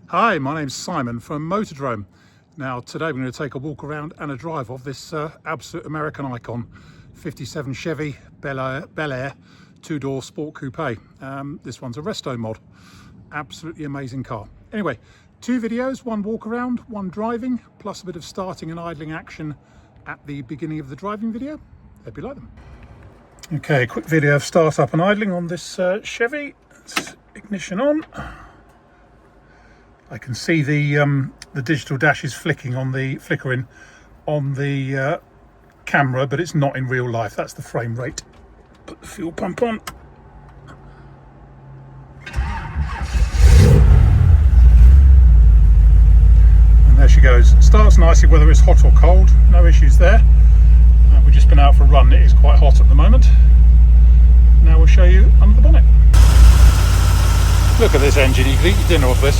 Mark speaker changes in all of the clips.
Speaker 1: Hi, my name's Simon from Motodrome. Now today we're going to take a walk around and a drive of this absolute American icon, 57 Chevy Bel Air two-door Sport Coupe. This one's a resto mod. Absolutely amazing car. Anyway, two videos, one walk around, one driving, plus a bit of starting and idling action at the beginning of the driving video. Hope you like them. Okay, quick video of start up and idling on this Chevy. It's ignition on. I can see the digital dash is flickering on the camera, but it's not in real life. That's the frame rate. Put the fuel pump on. And there she goes. Starts nicely whether it's hot or cold. No issues there. We've just been out for a run. It is quite hot at the moment. Now we'll show you under the bonnet. Look at this engine. You can eat your dinner off this.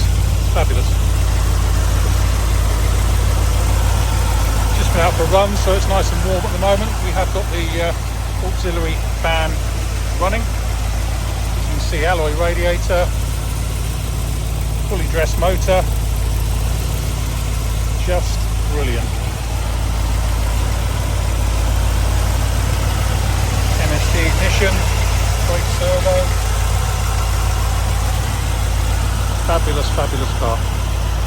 Speaker 1: Fabulous. Just been out for a run, so it's nice and warm at the moment. We have got the auxiliary fan running. As you can see, alloy radiator, fully dressed motor. Just brilliant. MSD ignition, brake servo. Fabulous, fabulous car.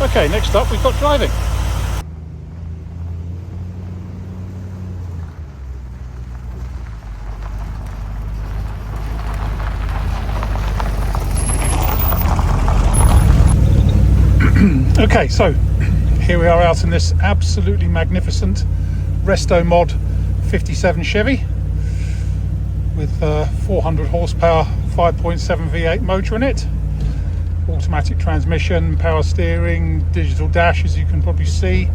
Speaker 1: Okay, next up we've got driving. Okay, so here we are out in this absolutely magnificent resto mod 57 Chevy with 400 horsepower 5.7 V8 motor in it. Automatic transmission, power steering, digital dash, as you can probably see.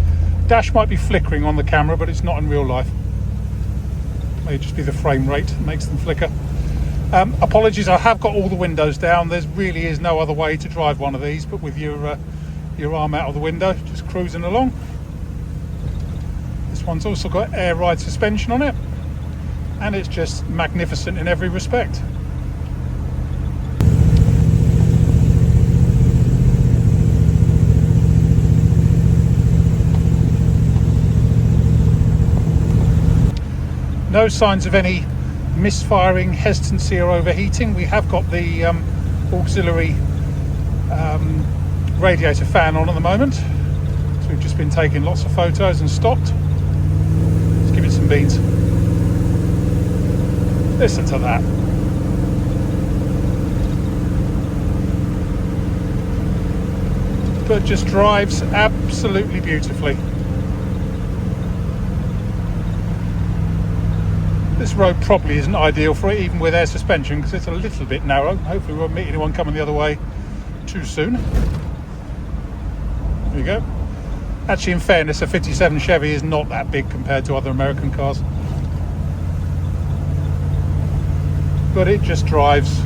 Speaker 1: Dash might be flickering on the camera, but it's not in real life. May just be the frame rate that makes them flicker. Apologies, I have got all the windows down. There really is no other way to drive one of these, but with your arm out of the window, just cruising along. This one's also got air ride suspension on it, and it's just magnificent in every respect. No signs of any misfiring, hesitancy or overheating. We have got the auxiliary radiator fan on at the moment. So we've just been taking lots of photos and stopped. Let's give it some beans. Listen to that. But just drives absolutely beautifully. This road probably isn't ideal for it, even with air suspension, because it's a little bit narrow. Hopefully we won't meet anyone coming the other way too soon. There you go. Actually, in fairness, a 57 Chevy is not that big compared to other American cars. But it just drives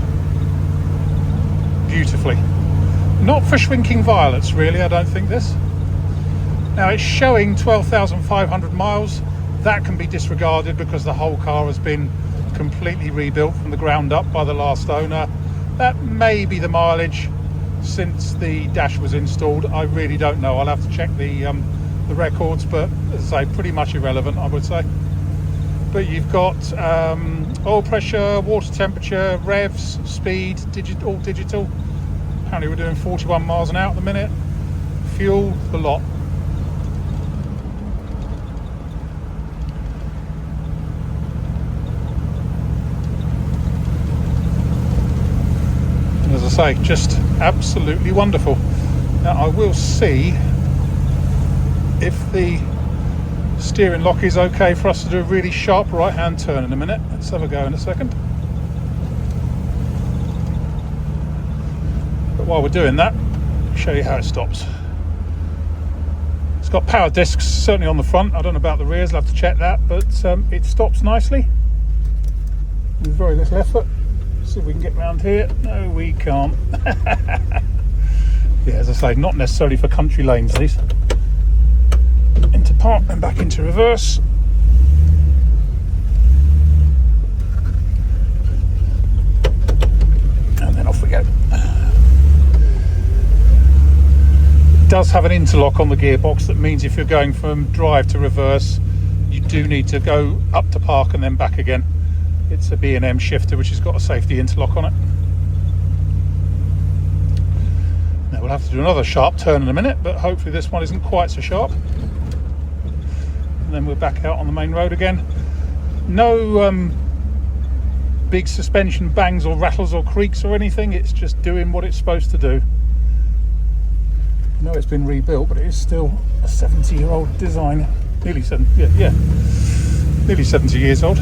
Speaker 1: beautifully. Not for shrinking violets, really, I don't think this. Now, it's showing 12,500 miles. That can be disregarded because the whole car has been completely rebuilt from the ground up by the last owner. That may be the mileage since the dash was installed. I really don't know. I'll have to check the records, but as I say, pretty much irrelevant, I would say. But you've got oil pressure, water temperature, revs, speed, all digital. Apparently we're doing 41 miles an hour at the minute. Fuel, the lot. As I say, just absolutely wonderful. Now I will see if the steering lock is okay for us to do a really sharp right hand turn in a minute. Let's have a go in a second. But while we're doing that, I'll show you how it stops. It's got power discs certainly on the front. I don't know about the rears, I'll have to check that, but it stops nicely with very little effort. See if we can get round here. No, we can't. Yeah, as I say, not necessarily for country lanes, these. Into park and back into reverse. And then off we go. does have an interlock on the gearbox. That means if you're going from drive to reverse, you do need to go up to park and then back again. It's a B&M shifter which has got a safety interlock on it. Now we'll have to do another sharp turn in a minute, but hopefully this one isn't quite so sharp. And then we're back out on the main road again. No big suspension bangs or rattles or creaks or anything. It's just doing what it's supposed to do. I know it's been rebuilt, but it is still a 70-year-old design. Nearly 70, yeah, nearly 70 years old.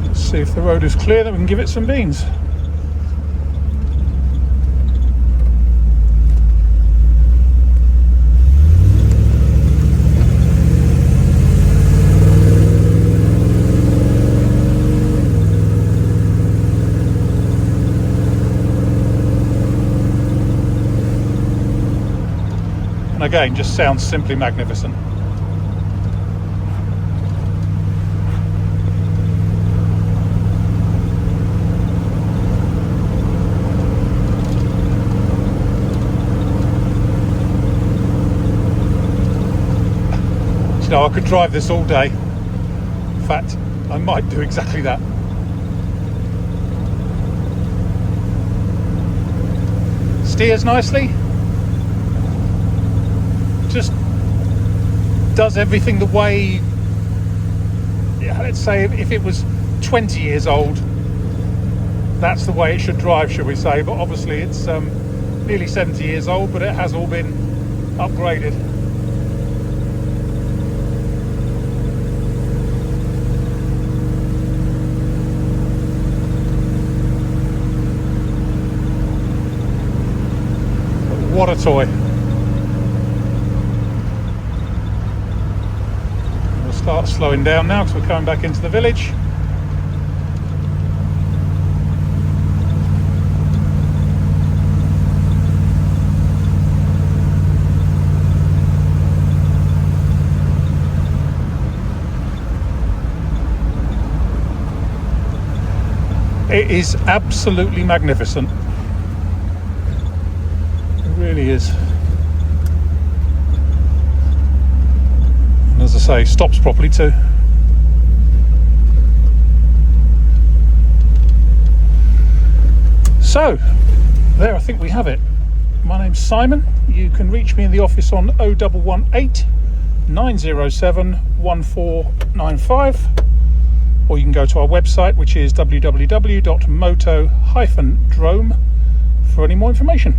Speaker 1: Let's see if the road is clear, then we can give it some beans. And again, just sounds simply magnificent. You know, I could drive this all day. In fact, I might do exactly that. Steers nicely. Just does everything the way, let's say if it was 20 years old, that's the way it should drive, shall we say. But obviously it's nearly 70 years old, but it has all been upgraded. But what a toy. Start slowing down now because we're coming back into the village. It is absolutely magnificent. It really is. As I say, stops properly too. So, there I think we have it. My name's Simon. You can reach me in the office on 0118 907 1495, or you can go to our website, which is www.moto-drome for any more information.